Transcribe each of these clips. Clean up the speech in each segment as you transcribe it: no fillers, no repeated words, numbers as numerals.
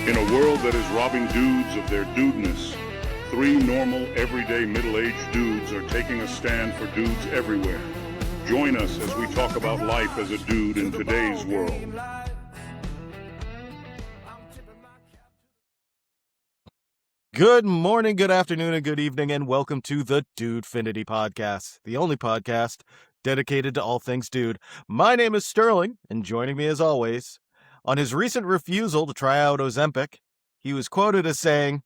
In a world that is robbing dudes of their dudeness, three normal, everyday, middle-aged dudes are taking a stand for dudes everywhere. Join us as we talk about life as a dude in today's world. Good morning, good afternoon, and good evening, and welcome to the Dudefinity podcast, the only podcast dedicated to all things dude. My name is Sterling, and joining me as always, on his recent refusal to try out Ozempic, he was quoted as saying,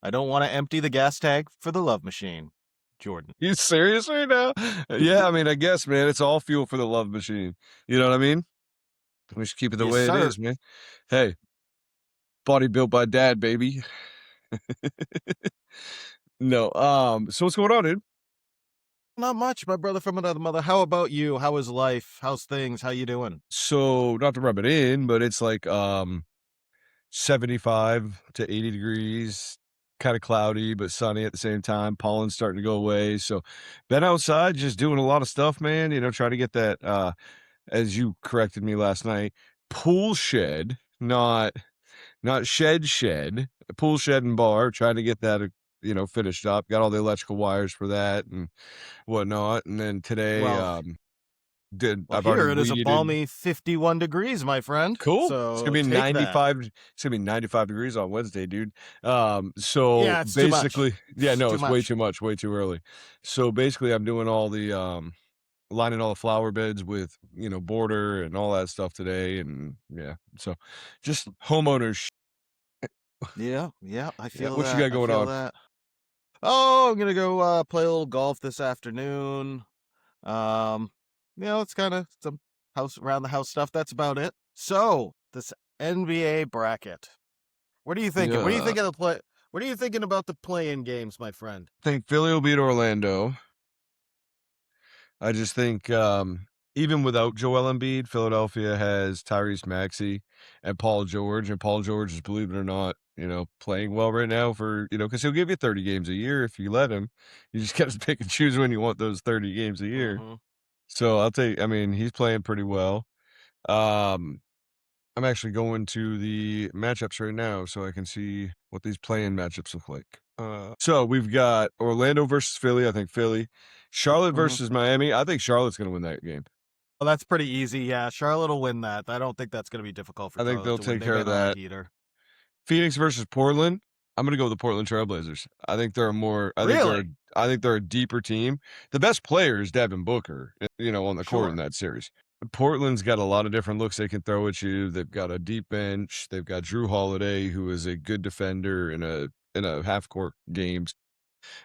"I don't want to empty the gas tank for the love machine." Jordan. You serious right now? Yeah, I mean, I guess, man, it's all fuel for the love machine. You know what I mean? We should keep it the Yes, way sir. it is, man. Hey, body built by dad, baby. No, so what's going on, dude? Not much, my brother from another mother. How about you? How is life? How's things? How you doing? So, not to rub it in, but it's like 75 to 80 degrees, kind of cloudy, but sunny at the same time. Pollen's starting to go away. So, been outside just doing a lot of stuff, man, trying to get that as you corrected me last night, pool shed, not shed, a pool shed and bar, trying to get that, finished up. Got all the electrical wires for that and whatnot. And then today, Well, I've already here it is a weeded. balmy 51 degrees, my friend. Cool. So It's gonna be take 95. That. It's gonna be 95 degrees on Wednesday, dude. So yeah, it's basically, yeah, no, it's way much. too much, way too early. So basically, I'm doing all the lining all the flower beds with border and all that stuff today, and yeah, so just homeowners. Yeah, I feel What that. you got going on? That. Oh, I'm gonna go play a little golf this afternoon. It's kind of some around the house stuff. That's about it. So this NBA bracket. What are you thinking? What do you think of the play? What are you thinking about the play-in games, my friend? I think Philly will beat Orlando. I just think even without Joel Embiid, Philadelphia has Tyrese Maxey and Paul George. And Paul George is, believe it or not, playing well right now because he'll give you 30 games a year if you let him. You just got to pick and choose when you want those 30 games a year. Mm-hmm. So he's playing pretty well. I'm actually going to the matchups right now so I can see what these play-in matchups look like. So we've got Orlando versus Philly. I think Philly. Charlotte versus Miami. I think Charlotte's going to win that game. Well, that's pretty easy. Yeah, Charlotte will win that. I don't think that's going to be difficult for. I think they'll take care of that. Phoenix versus Portland. I'm going to go with the Portland Trailblazers. I think they're a more. I think they're a deeper team. The best player is Devin Booker. On the court in that series. Portland's got a lot of different looks they can throw at you. They've got a deep bench. They've got Drew Holiday, who is a good defender in a half court games.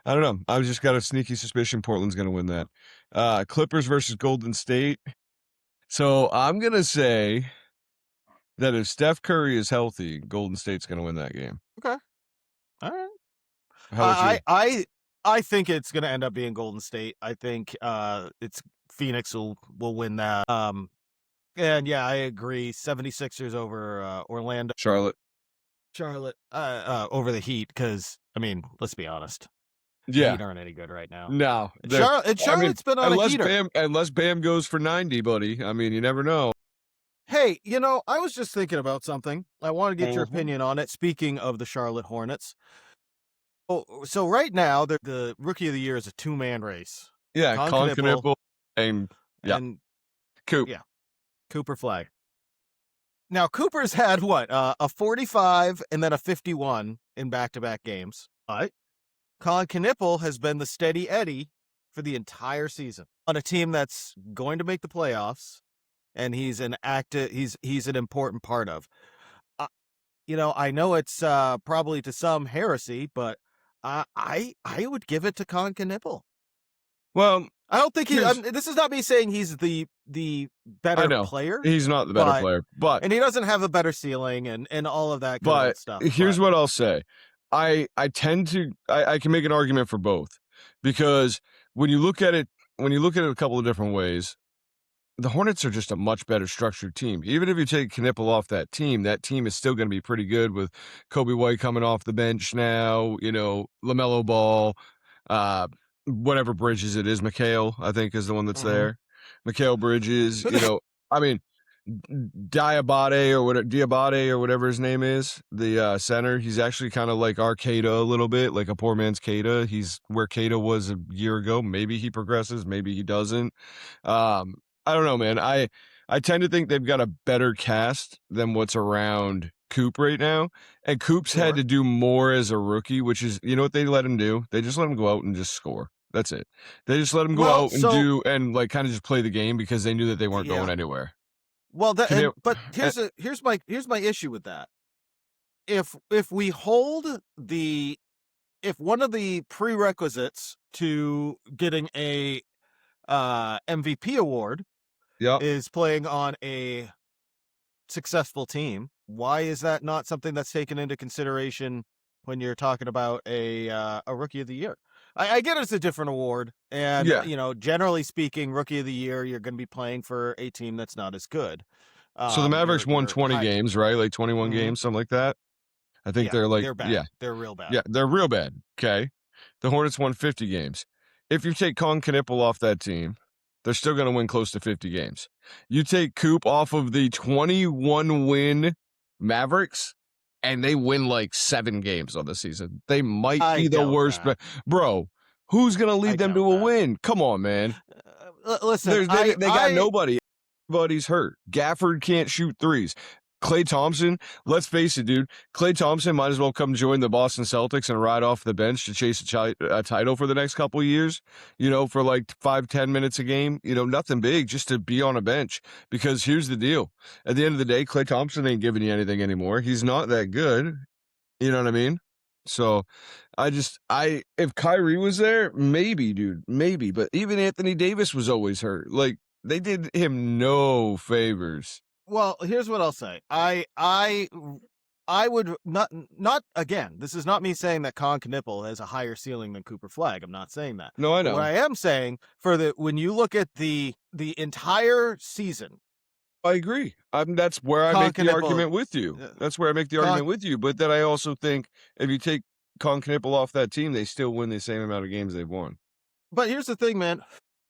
I don't know. I've just got a sneaky suspicion Portland's going to win that. Clippers versus Golden State. So I'm going to say that if Steph Curry is healthy, Golden State's going to win that game. Okay. All right. How about you? I think it's going to end up being Golden State. I think it's Phoenix will win that. And yeah, I agree. 76ers over Orlando. Charlotte over the Heat because, let's be honest. Yeah. The Heat aren't any good right now. No. Charlotte's been on a heater. Unless Bam goes for 90, buddy. You never know. Hey, I was just thinking about something. I want to get your opinion on it. Speaking of the Charlotte Hornets. So right now, the Rookie of the Year is a two-man race. Yeah, Colin Knippel and Coop. Yeah, Cooper Flag. Now, Cooper's had what? A 45 and then a 51 in back-to-back games. Colin Knippel has been the steady Eddie for the entire season on a team that's going to make the playoffs, and he's an important part of. I know it's probably to some heresy, but I would give it to Colin Knippel. Well, I don't think this is not me saying he's the better player. He's not the better player, and he doesn't have a better ceiling and all of that kind of stuff. Here's what I'll say. I tend to I can make an argument for both, because when you look at it a couple of different ways, the Hornets are just a much better structured team. Even if you take Knippel off that team is still going to be pretty good with Kobe White coming off the bench now, LaMelo Ball, whatever Bridges it is, Mikal, I think is the one that's there. Mikal Bridges, Diabate or whatever his name is, the center. He's actually kind of like our Keita a little bit, like a poor man's Keita. He's where Keita was a year ago. Maybe he progresses, maybe he doesn't. I don't know, man. I tend to think they've got a better cast than what's around Coop right now. And Coop's had to do more as a rookie, which is, you know what they let him do? They just let him go out and just score. That's it. They just let him go out and like kind of just play the game because they knew that they weren't going anywhere. Well, but here's my issue with that. If we hold if one of the prerequisites to getting a MVP award is playing on a successful team, why is that not something that's taken into consideration when you're talking about a Rookie of the Year? I get it's a different award, and you know, generally speaking, Rookie of the Year, you're going to be playing for a team that's not as good. So the Mavericks won 20 games, right? Like 21 games, something like that. I think they're like, they're bad. They're real bad. Yeah, they're real bad. Okay. The Hornets won 50 games. If you take Con Knippel off that team, they're still going to win close to 50 games. You take Coop off of the 21 win Mavericks, and they win like 7 games on the season. They might be the worst. Bro, who's going to lead them to a win? Come on, man. Listen, they got nobody. Everybody's hurt. Gafford can't shoot threes. Klay Thompson, let's face it, dude. Klay Thompson might as well come join the Boston Celtics and ride off the bench to chase a title for the next couple of years, you know, for like 5-10 minutes a game. You know, nothing big, just to be on a bench. Because here's the deal. At the end of the day, Klay Thompson ain't giving you anything anymore. He's not that good. You know what I mean? So if Kyrie was there, maybe, dude, maybe. But even Anthony Davis was always hurt. Like, they did him no favors. Well, here's what I'll say. I would not again. This is not me saying that Con Knippel has a higher ceiling than Cooper Flagg. I'm not saying that. No, I know. But what I am saying when you look at the entire season, I agree. That's where I make the argument with you. That's where I make the argument with you. But then I also think if you take Con Knippel off that team, they still win the same amount of games they've won. But here's the thing, man.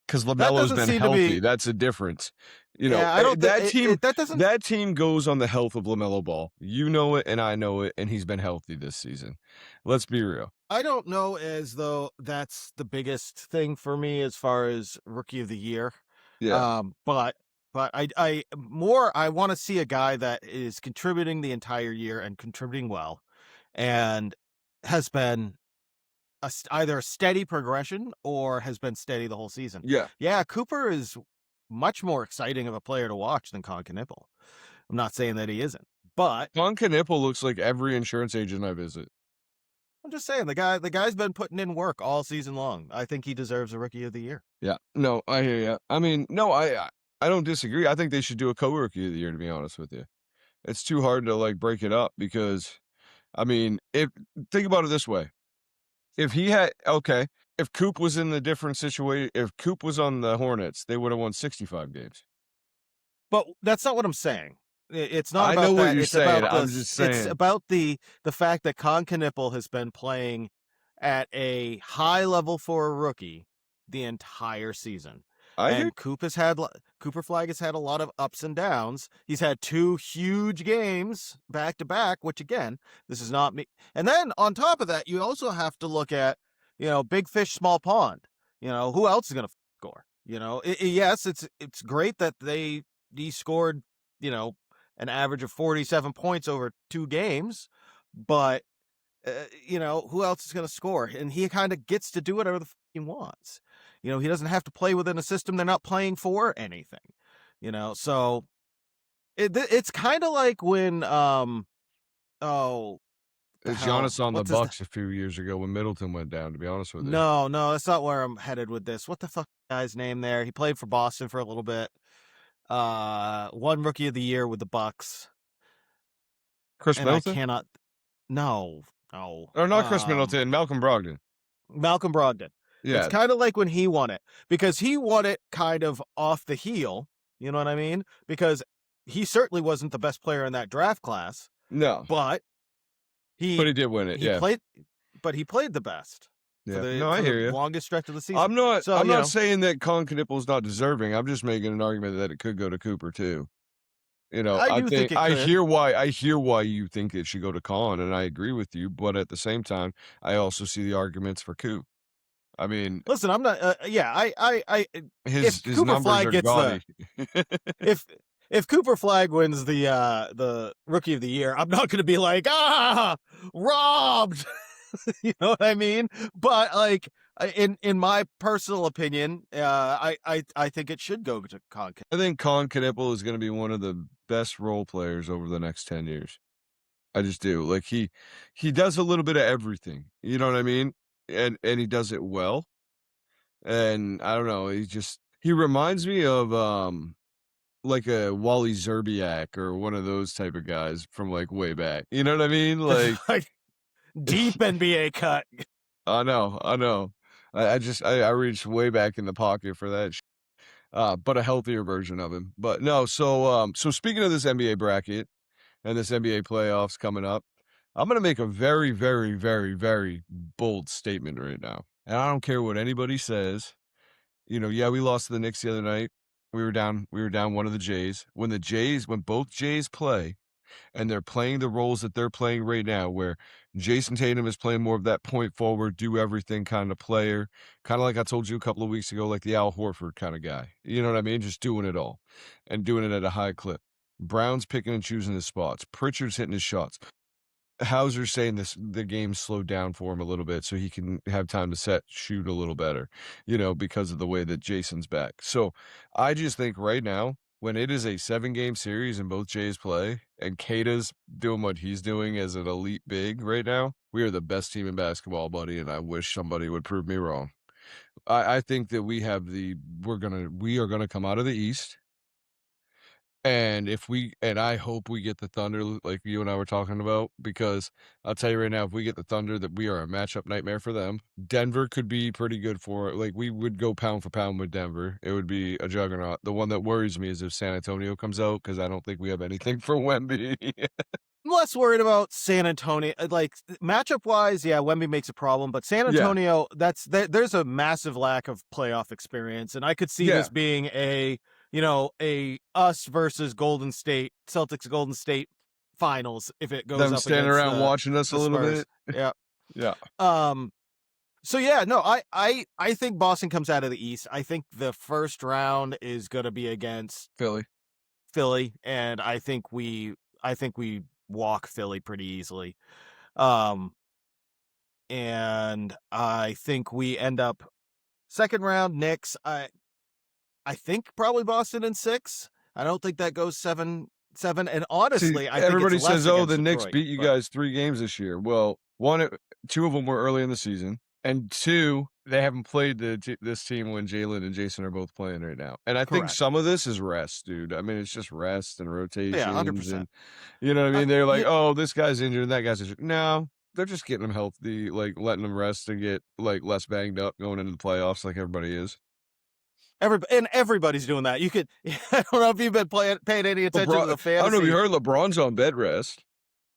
Because LaMelo's been healthy. That's a difference. You know, that team goes on the health of LaMelo Ball. You know it, and I know it, and he's been healthy this season. Let's be real. I don't know as though that's the biggest thing for me as far as Rookie of the Year. Yeah. But I want to see a guy that is contributing the entire year and contributing well, and has been either a steady progression or has been steady the whole season. Yeah, Cooper is much more exciting of a player to watch than Con Knippel. I'm not saying that he isn't, but Con Knippel looks like every insurance agent I visit. I'm just saying the guy's been putting in work all season long. I think he deserves a Rookie of the Year. Yeah, no, I hear you. I mean, no, I don't disagree. I think they should do a co-Rookie of the Year, to be honest with you. It's too hard to like break it up because, I mean, think about it this way. If Coop was in the different situation, if Coop was on the Hornets, they would have won 65 games. But that's not what I'm saying. It's not. I know what you're saying. I'm just saying. It's about the fact that Con Knippel has been playing at a high level for a rookie the entire season. Cooper Flagg has had a lot of ups and downs. He's had 2 huge games back to back, which again, this is not me. And then on top of that, you also have to look at, you know, big fish, small pond. You know, who else is going to score? You know, yes, it's great that he scored, you know, an average of 47 points over 2 games, but you know, who else is going to score? And he kind of gets to do whatever the he wants. You know, he doesn't have to play within a system they're not playing for anything. You know, so it's kind of like when it's Giannis on the Bucks a few years ago when Middleton went down, to be honest with you. No, that's not where I'm headed with this. What the fuck guy's name there? He played for Boston for a little bit. Won Rookie of the Year with the Bucks. Chris Middleton? I cannot. No. Or not Chris Middleton, Malcolm Brogdon. Yeah. It's kind of like when he won it, because he won it kind of off the heel. You know what I mean? Because he certainly wasn't the best player in that draft class. No. But he did win it. He played the best. Yeah. I hear you. Longest stretch of the season. I'm not saying that Con Knippel's not deserving. I'm just making an argument that it could go to Cooper too. I do think it I could. hear why you think it should go to Colin, and I agree with you. But at the same time, I also see the arguments for Coop. I mean, Listen, I'm not. If his Cooper numbers Flag are gets gaudy. if if Cooper Flag wins the Rookie of the Year, I'm not going to be like robbed. You know what I mean? But like in my personal opinion, I think it should go to Colin. I think Colin Knipple is going to be one of the best role players over the next 10 years. I just do. Like he does a little bit of everything. You know what I mean? And he does it well. And I don't know, he reminds me of like a Wally Zerbiak or one of those type of guys from like way back. You know what I mean? Like Deep NBA cut. I know. I reached way back in the pocket for that. But a healthier version of him. But no, so speaking of this NBA bracket and this NBA playoffs coming up, I'm gonna make a very, very, very, very bold statement right now. And I don't care what anybody says. Yeah, we lost to the Knicks the other night. We were down one of the Jays. When both Jays play, and they're playing the roles that they're playing right now, where Jason Tatum is playing more of that point forward, do everything kind of player, kind of like I told you a couple of weeks ago, like the Al Horford kind of guy. You know what I mean? Just doing it all and doing it at a high clip. Brown's picking and choosing his spots. Pritchard's hitting his shots. Hauser's saying the game slowed down for him a little bit so he can have time to shoot a little better, because of the way that Jason's back. So I just think right now, when it is a 7-game series and both Jays play and Kata's doing what he's doing as an elite big right now, we are the best team in basketball, buddy, and I wish somebody would prove me wrong. I think that we are gonna come out of the East. And I hope we get the Thunder like you and I were talking about, because I'll tell you right now, if we get the Thunder, that we are a matchup nightmare for them. Denver could be pretty good for it. Like we would go pound for pound with Denver. It would be a juggernaut. The one that worries me is if San Antonio comes out, because I don't think we have anything for Wemby. I'm less worried about San Antonio. Like matchup wise, yeah, Wemby makes a problem, but San Antonio, there's a massive lack of playoff experience, and I could see this being a us versus Golden State, Celtics Golden State finals if it goes them up standing against around watching us a little bit. Yeah. Yeah. So yeah, no, I think Boston comes out of the East. I think the first round is going to be against Philly, and I think we walk Philly pretty easily. And I think we end up second round Knicks. I think probably Boston in 6. I don't think that goes 7. And honestly, I think everybody says, "Oh, the Knicks Detroit, beat you guys 3 games this year." Well, 2 of them were early in the season, and 2, they haven't played this team when Jalen and Jason are both playing right now. And I think some of this is rest, dude. I mean, it's just rest and rotations. Yeah, 100%. And you know what I mean? They're like, "Oh, this guy's injured and that guy's injured." No, they're just getting them healthy, like letting them rest and get like less banged up going into the playoffs, like everybody is. Everybody's doing that. You could. I don't know if you've been paying any attention to the fantasy. I don't know if you heard LeBron's on bed rest.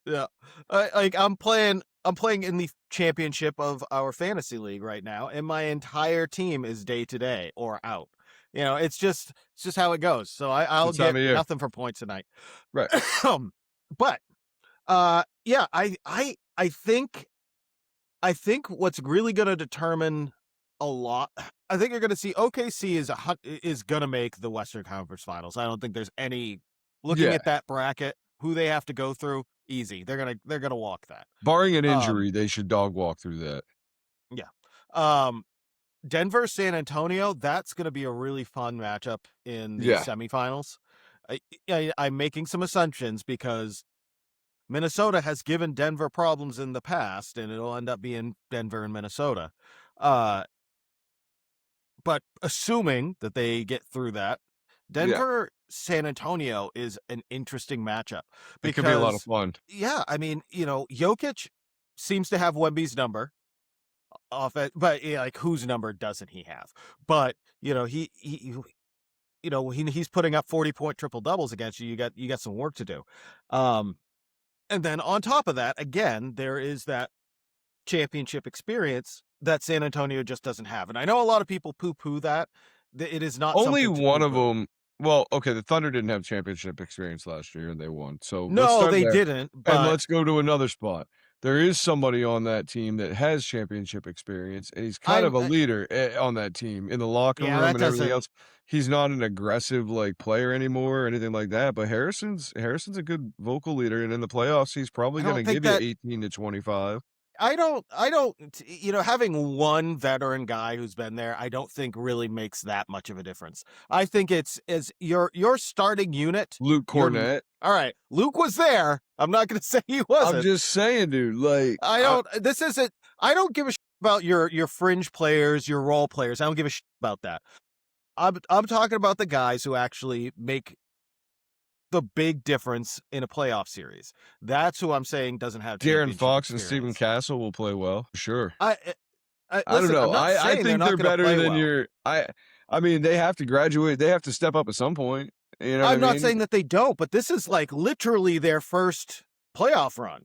Yeah, I'm playing in the championship of our fantasy league right now, and my entire team is day to day or out. It's just how it goes. So I'll get nothing for points tonight. Right. But yeah, I think what's really going to determine a lot. I think you're going to see OKC is going to make the Western Conference Finals. I don't think there's any looking at that bracket, who they have to go through. Easy. They're gonna walk that. Barring an injury, they should dog walk through that. Yeah. Denver, San Antonio, that's gonna be a really fun matchup in the semifinals. I'm making some assumptions because Minnesota has given Denver problems in the past, and it'll end up being Denver and Minnesota. But assuming that they get through that, Denver, San Antonio is an interesting matchup. It could be a lot of fun. Yeah, I mean, Jokic seems to have Wemby's number off it, but like whose number doesn't he have? But he's putting up 40-point triple doubles against you. You got some work to do. And then on top of that, again, there is that championship experience that San Antonio just doesn't have. And I know a lot of people poo-poo that. It is not only one of them. Well, okay, the Thunder didn't have championship experience last year, and they won. So let's No, start they there, didn't. and But let's go to another spot. There is somebody on that team that has championship experience, and he's kind I'm of a leader on that team in the locker yeah, room that and everything doesn't. else. He's not an aggressive like player anymore or anything like that. But Harrison's a good vocal leader, and in the playoffs, he's probably I going don't to think give you that 18 to 25. I don't, having one veteran guy who's been there, I don't think really makes that much of a difference. I think it's your starting unit. Luke Cornett. All right. Luke was there. I'm not going to say he I'm wasn't. just saying, dude. Like, This isn't, I don't give a shit about your fringe players, your role players. I don't give a shit about that. I'm talking about the guys who actually make the big difference in a playoff series. That's who I'm saying doesn't have De'Aaron championship Fox and Stephen experience. Castle will play well, sure. I don't Listen, I'm know. not I saying they're think not they're going to better play than well. I mean, they have to graduate. They have to step up at some point. You know what I I'm not mean? saying that they don't, but this is like literally their first playoff run.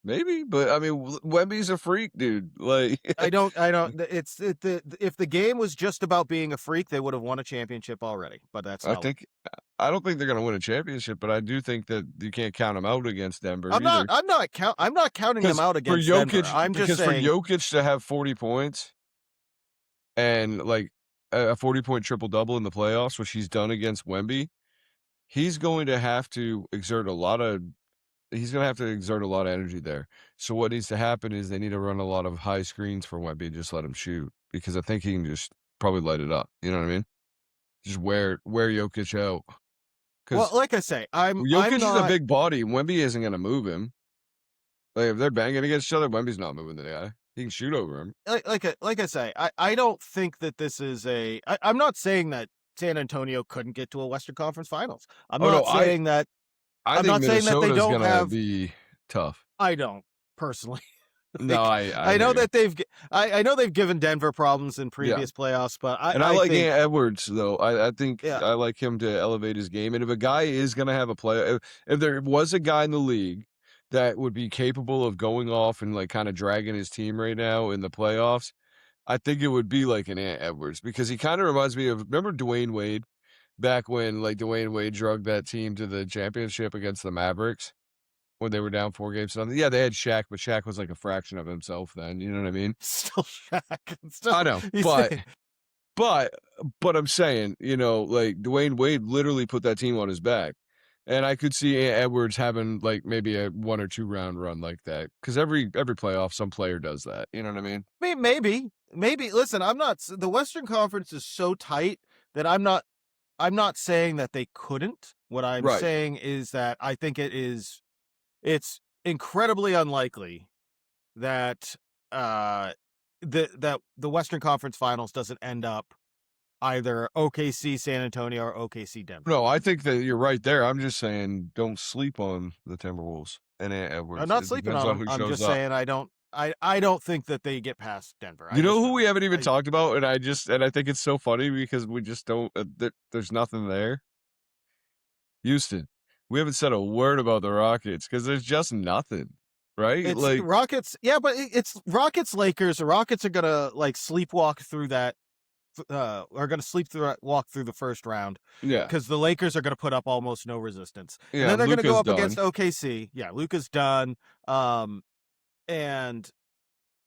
Maybe, but I mean, Wemby's a freak, dude. Like, I don't. If the game was just about being a freak, they would have won a championship already. But that's I not. think I don't think they're going to win a championship, but I do think that you can't count them out against Denver I'm not. either. I'm not counting them Because out for against Denver. Jokic, I'm just because for saying. Jokic to have 40 points and like a 40-point triple double in the playoffs, which he's done against Wemby, he's going to have to exert a lot of energy there. So what needs to happen is they need to run a lot of high screens for Wemby and just let him shoot because I think he can just probably light it up. You know what I mean? Just wear Jokic out Well, because like I say, I'm Jokic is a not big body. Wemby isn't going to move him. Like if they're banging against each other, Wemby's not moving the guy. He can shoot over him. like I say, I don't think that this is I'm not saying that San Antonio couldn't get to a Western Conference Finals. I'm Oh no, not saying that. I I'm think not saying that they Minnesota's don't gonna have. be tough. I don't personally. No, Like, I I hear know you. that I know they've given Denver problems in Yeah. previous playoffs, but And I I like think Ant Edwards though. I think yeah, I like him to elevate his game. And if a guy is gonna have a play, if there was a guy in the league that would be capable of going off and like kind of dragging his team right now in the playoffs, I think it would be like an Ant Edwards because he kind of reminds me of remember Dwayne Wade back when like Dwayne Wade drugged that team to the championship against the Mavericks when they were down 4 games to nothing. Yeah, they had Shaq, but Shaq was like a fraction of himself then. You know what I mean? still Shaq. Still, I know, he's but but I'm saying, you know, like Dwayne Wade literally put that team on his back. And I could see Edwards having like maybe a 1 or 2 round run like that because every playoff some player does that. You know what I mean? maybe. Listen, I'm not. The Western Conference is so tight that I'm not. I'm not saying that they couldn't. What I'm Right. saying is that I think it's incredibly unlikely that the Western Conference Finals doesn't end up either OKC San Antonio or OKC Denver. No, I think that you're right there. I'm just saying don't sleep on the Timberwolves and I'm Edwards. not It sleeping depends on on them. who I'm shows just up. saying I don't think that they get past Denver. You know who we don't. haven't even talked about, and I think it's so funny because we just don't. There's nothing there. Houston. We haven't said a word about the Rockets because there's just nothing, right? It's Like, Rockets. Yeah, but it's Rockets Lakers. The Rockets are gonna like sleepwalk through that. Are gonna walk through the first round yeah, because the Lakers are gonna put up almost no resistance, and yeah. then they're gonna go Luca's up against done. OKC. Yeah, Luka's done. And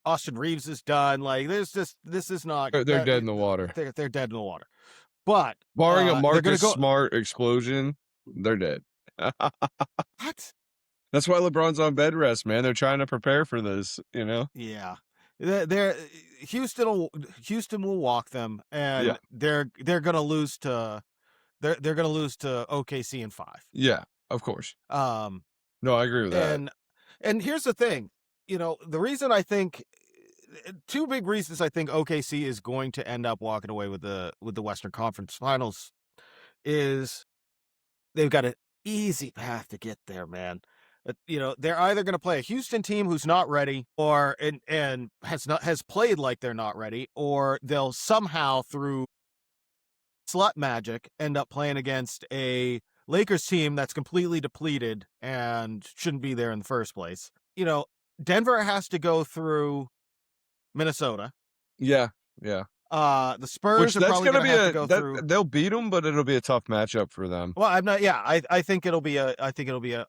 Austin Reeves is done. Like, this is not. They're dead in the water. They're dead in the water. But Barring a they're gonna Marcus go. Smart explosion, they're dead. What? That's why LeBron's on bed rest, man. They're trying to prepare for this, you know? Yeah, they're Houston will walk them, Yeah. and they're gonna lose to they're gonna lose to OKC in 5. Yeah, of course. Um, No, I agree with that. and here's the thing, the reason I think two big reasons I think OKC is going to end up walking away with the Western Conference Finals is they've got an easy path to get there, man. They're either going to play a Houston team who's not ready, or and has played like they're not ready, or they'll somehow through slut magic end up playing against a Lakers team that's completely depleted and shouldn't be there in the first place. Denver has to go through Minnesota. Yeah, yeah. The Which Spurs are that's probably gonna going to be have to go through. they'll beat them, but it'll be a tough matchup for them. Well, I'm not. Yeah, I think it'll be a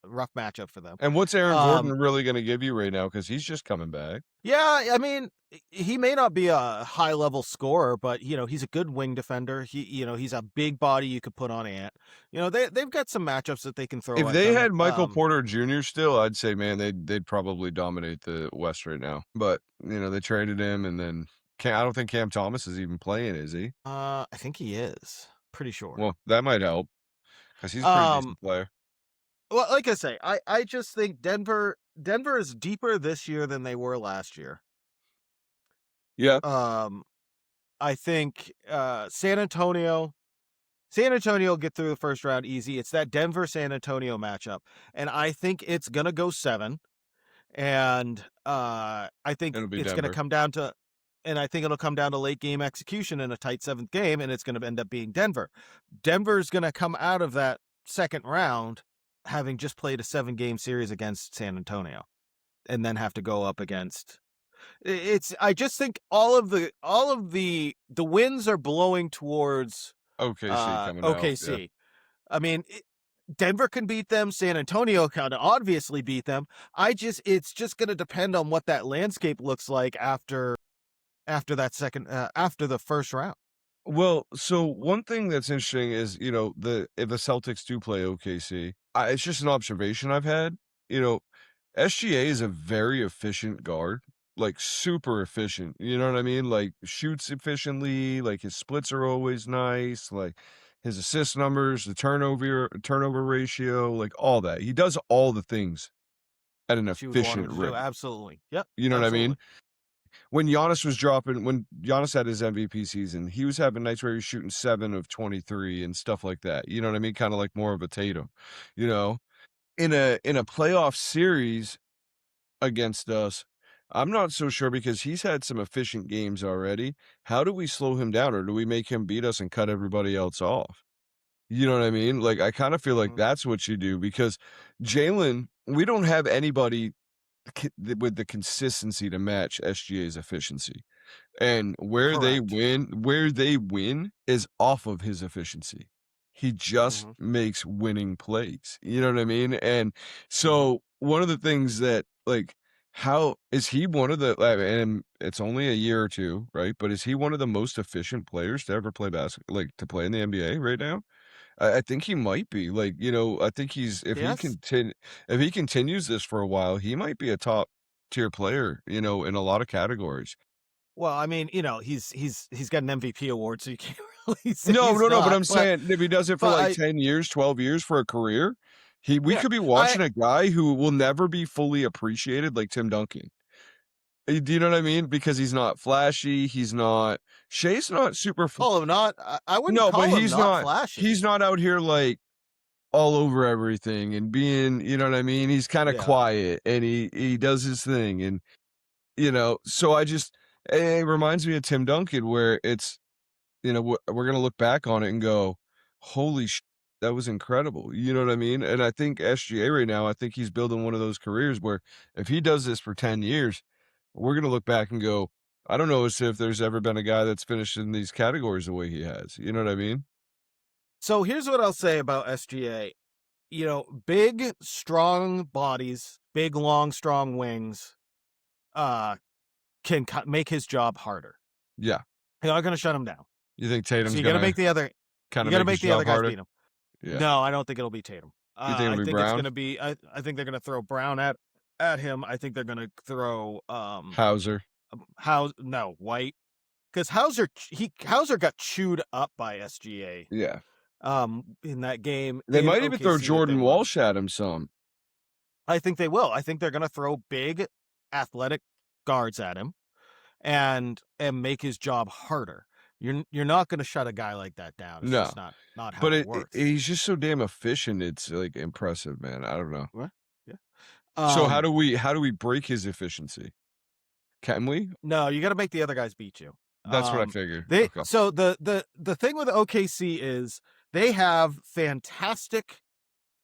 rough matchup for them. And what's Aaron Gordon Um, really gonna give you right now? Because he's just coming back. yeah, I mean, he may not be a high level scorer, but he's a good wing defender. He's a big body you could put on Ant. They've got some matchups that they can throw If at they them. had Michael Porter Jr. still, I'd say, man, they'd probably dominate the West right now. But they traded him, and then I don't think Cam Thomas is even playing, is he? I think he is. Pretty sure. Well, that might help because he's a pretty Um, decent player. well, like I say, I just think Denver is deeper this year than they were last year. Yeah, I think San Antonio will get through the first round easy. It's that Denver San Antonio matchup, and I think it's gonna go 7. And I think it'll be it's gonna Denver. come down to, and I think it'll come down to late game execution in a tight 7th game, and it's gonna end up being Denver. Denver's gonna come out of that second round having just played a 7-game series against San Antonio, and then have to go up against. I just think all of the winds are blowing towards OKC coming out. OKC. Yeah. I mean, Denver can beat them. San Antonio can obviously beat them. It's just going to depend on what that landscape looks like after the first round. Well, so one thing that's interesting is, if the Celtics do play OKC, it's just an observation I've had. SGA is a very efficient guard, like super efficient. You know what I mean? Like shoots efficiently, like his splits are always nice, like his assist numbers, the turnover ratio, like all that. He does all the things at an She would want efficient him to do. rate. Absolutely. Yep. You know what I mean? Absolutely. When Giannis had his MVP season, he was having nights where he was shooting 7 of 23 and stuff like that. You know what I mean? Kind of like more of a Tatum. You know, in a playoff series against us, I'm not so sure because he's had some efficient games already. How do we slow him down, or do we make him beat us and cut everybody else off? You know what I mean? Like I kind of feel like that's what you do because Jalen, we don't have anybody with the consistency to match SGA's efficiency. And where they win is off of his efficiency. He just makes winning plays. You know what I mean? And so one of the things that how is he one of the and it's only a year or two, right? But is he one of the most efficient players to ever play basketball, to play in the NBA right now? I think he might be. I think he's if he continues this for a while, he might be a top tier player, in a lot of categories. Well, I mean, he's got an MVP award, so you can't really say No, he's no, no, but not, I'm saying if he does it for but 10 years, 12 years for a career, we Yeah, could be watching a guy who will never be fully appreciated like Tim Duncan. Do you know what I mean? Because he's not flashy, Shea's not super call him not. I wouldn't No, but call him not flashy. he's not out here all over everything and being, you know what I mean? He's kind of Yeah. quiet and he does his thing and so it reminds me of Tim Duncan where it's we're going to look back on it and go, holy that was incredible. You know what I mean? And I think SGA right now, I think he's building one of those careers where if he does this for 10 years, we're going to look back and go, I don't know as if there's ever been a guy that's finished in these categories the way he has. You know what I mean? So here's what I'll say about SGA. Big, strong bodies, big, long, strong wings, can make his job harder. Yeah. You're not going to shut him down. You think Tatum's so you got to make the other kind you of got to make the other guys beat him. Yeah. No, I don't think it'll be Tatum. You think it'll be Brown? It's going to be. I think they're going to throw Brown at him. I think they're going to throw Hauser. White, because Hauser got chewed up by SGA. Yeah. In that game, They might even throw Jordan Walsh at him some. I think they will. I think they're going to throw big, athletic guards at him, and make his job harder. You're not going to shut a guy like that down. It's just not how but it works. He's just so damn efficient. It's impressive, man. I don't know. What? Yeah. So how do we break his efficiency? Can we? No, you got to make the other guys beat you. That's what I figured. So the thing with OKC is they have fantastic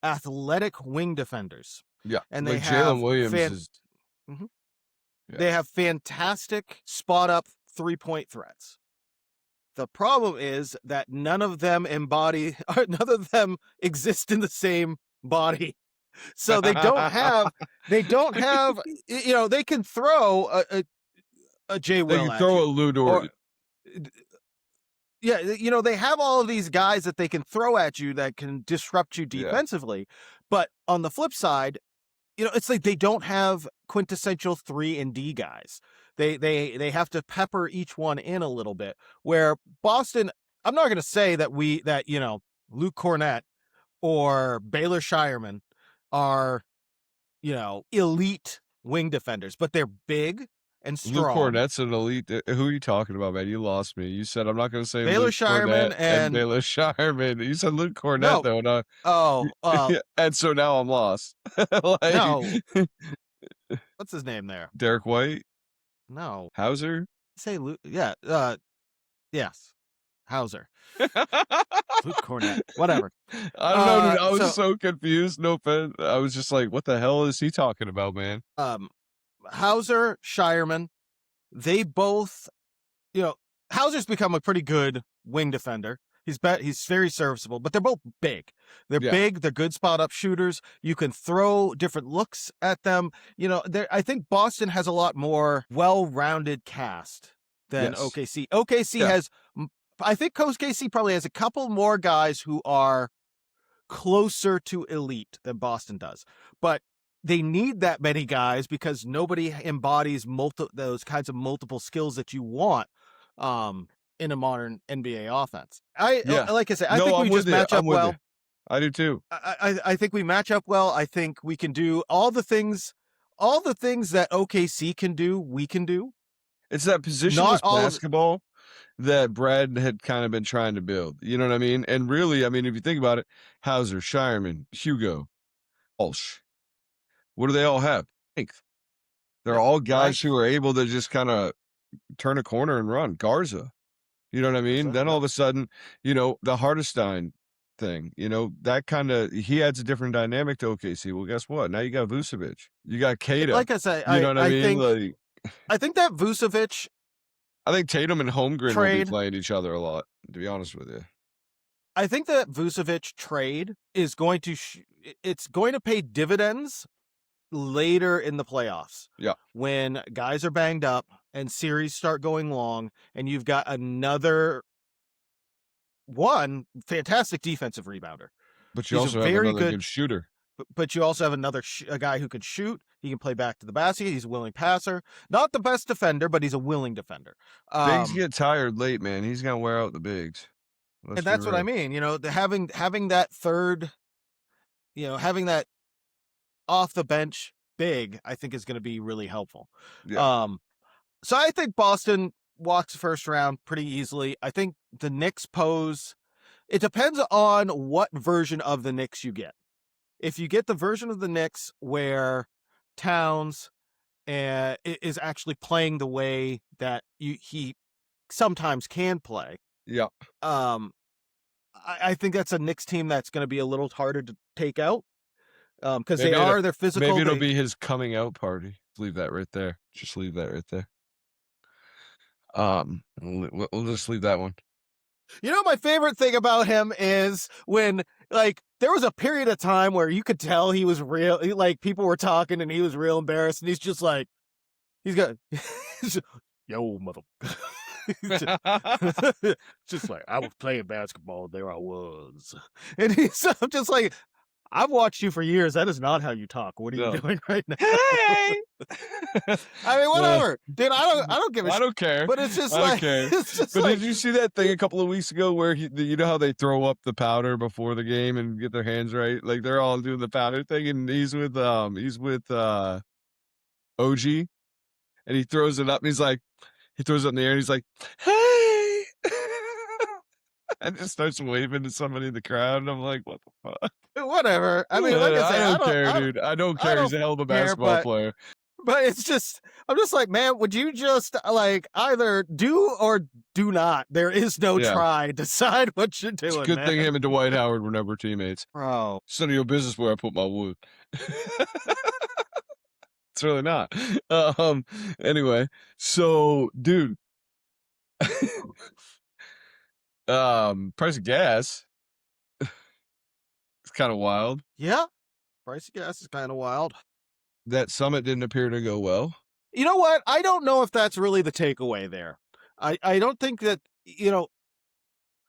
athletic wing defenders. Yeah, and they have Jalen Williams They have fantastic spot up 3-point threats. The problem is that none of them exist in the same body. So they don't have, they can throw a Jay They Will can at throw you. a Ludor. Or, yeah, they have all of these guys that they can throw at you that can disrupt you defensively. Yeah. But on the flip side, it's like they don't have quintessential 3-and-D guys. They have to pepper each one in a little bit. Where Boston, I'm not going to say that Luke Cornett or Baylor Shireman are, elite wing defenders, but they're big and strong. Luke Cornett's an elite. Who are you talking about, man? You lost me. You said I'm not going to say Baylor Luke Shireman Cornett and Baylor Shireman. You said Luke Cornett, though. No. And so now I'm lost. No. What's his name there? Derek White? No. Hauser? Say Luke. Yeah. Yes. Hauser. Luke Cornett. Whatever. I don't know, dude. I was so confused. No offense. I was just like, what the hell is he talking about, man? Hauser, Shireman, they both, Hauser's become a pretty good wing defender. He's very serviceable, but they're both big. They're big. They're good spot up shooters. You can throw different looks at them. I think Boston has a lot more well-rounded cast than OKC. OKC has, I think OKC probably has a couple more guys who are closer to elite than Boston does, but they need that many guys because nobody embodies those kinds of multiple skills that you want in a modern NBA offense. Like I said, I think we just match up well. I do too. I think we match up well. I think we can do all the things that OKC can do, we can do. It's that positionless basketball that Brad had kind of been trying to build. You know what I mean? And really, I mean, if you think about it, Hauser, Shireman, Hugo, Walsh, what do they all have? Strength. They're all guys who are able to just kind of turn a corner and run. Garza. You know what I mean? Then all of a sudden, the Hartenstein thing, that kind of, he adds a different dynamic to OKC. Well, guess what? Now you got Vucevic. You got Kata. Like I say, you know what I mean? I think that Vucevic. I think Tatum and Holmgren will be playing each other a lot, to be honest with you. I think that Vucevic trade is going to it's going to pay dividends later in the playoffs. Yeah. When guys are banged up and series start going long and you've got another fantastic defensive rebounder. But you also have another good shooter. But you also have a guy who can shoot. He can play back to the basket. He's a willing passer. Not the best defender, but he's a willing defender. Bigs get tired late, man. He's going to wear out the bigs. And that's what I mean. Having that third, having that off the bench big, I think is going to be really helpful. Yeah. So I think Boston walks the first round pretty easily. I think the Knicks it depends on what version of the Knicks you get. If you get the version of the Knicks where Towns is actually playing the way that he sometimes can play. Yeah. I think that's a Knicks team that's going to be a little harder to take out. Because they're physical. Maybe it'll be his coming out party. Leave that right there. Just leave that right there. We'll just leave that one. My favorite thing about him is when, there was a period of time where you could tell he was real. People were talking and he was real embarrassed, and he's just like, yo, mother. just like, I was playing basketball. There I was, and I'm just like, I've watched you for years. That is not how you talk. What are you doing right now? Hey! I mean, whatever, dude. I don't give a shit. I don't care. But it's just But did you see that thing a couple of weeks ago where you know how they throw up the powder before the game and get their hands right? Like they're all doing the powder thing, and he's with OG, and he throws it up, and he throws it in the air, and he's like, hey. And just starts waving to somebody in the crowd, and I'm like, what the fuck? Whatever. I mean, like I said, I don't care, dude. I don't care. He's a hell of a basketball player. But it's just, I'm just like, man, would you just either do or do not? There is no try. Decide what you're doing. It's a good thing him and Dwight Howard were never teammates. Bro. It's none of your business where I put my wood. It's really not. Anyway, so dude. Price of gas. It's kind of wild. Yeah, price of gas is kind of wild. That summit didn't appear to go well. You know what? I don't know if that's really the takeaway there. I don't think that,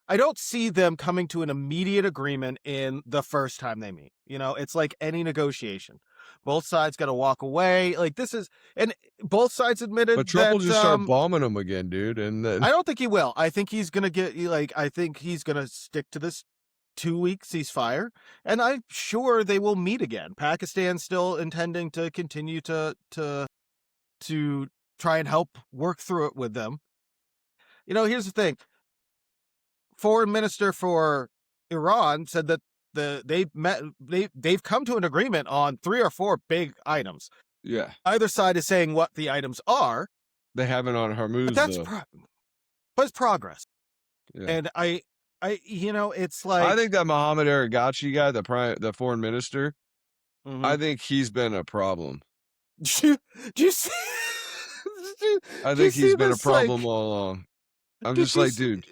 I don't see them coming to an immediate agreement in the first time they meet. It's like any negotiation. Both sides got to walk away. Like this is, and both sides admitted But Trump that, will just start bombing them again, dude. And then I don't think he will. I think he's going to I think he's going to stick to this 2-week ceasefire, and I'm sure they will meet again. Pakistan's still intending to continue to try and help work through it with them. Here's the thing. Foreign Minister for Iran said that they've come to an agreement on 3 or 4 big items. Yeah. Either side is saying what the items are. They haven't on Hormuz, but it's progress. Yeah. And it's like, I think that Mohammed Aragachi guy, the foreign minister, I think he's been a problem. Do you see? I think he's been a problem all along. I'm just like, dude.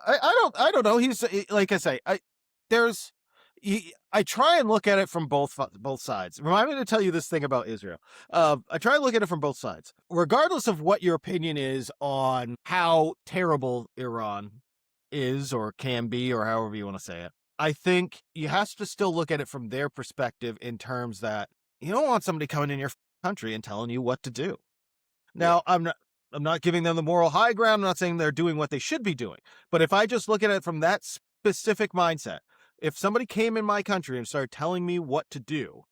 I don't know. He's, like I say, I try and look at it from both sides. Remind me to tell you this thing about Israel. I try and look at it from both sides, regardless of what your opinion is on how terrible Iran is or can be, or however you want to say it. I think you have to still look at it from their perspective in terms that you don't want somebody coming in your country and telling you what to do. Now, yeah. I'm not giving them the moral high ground. I'm not saying they're doing what they should be doing. But if I just look at it from that specific mindset, if somebody came in my country and started telling me what to do,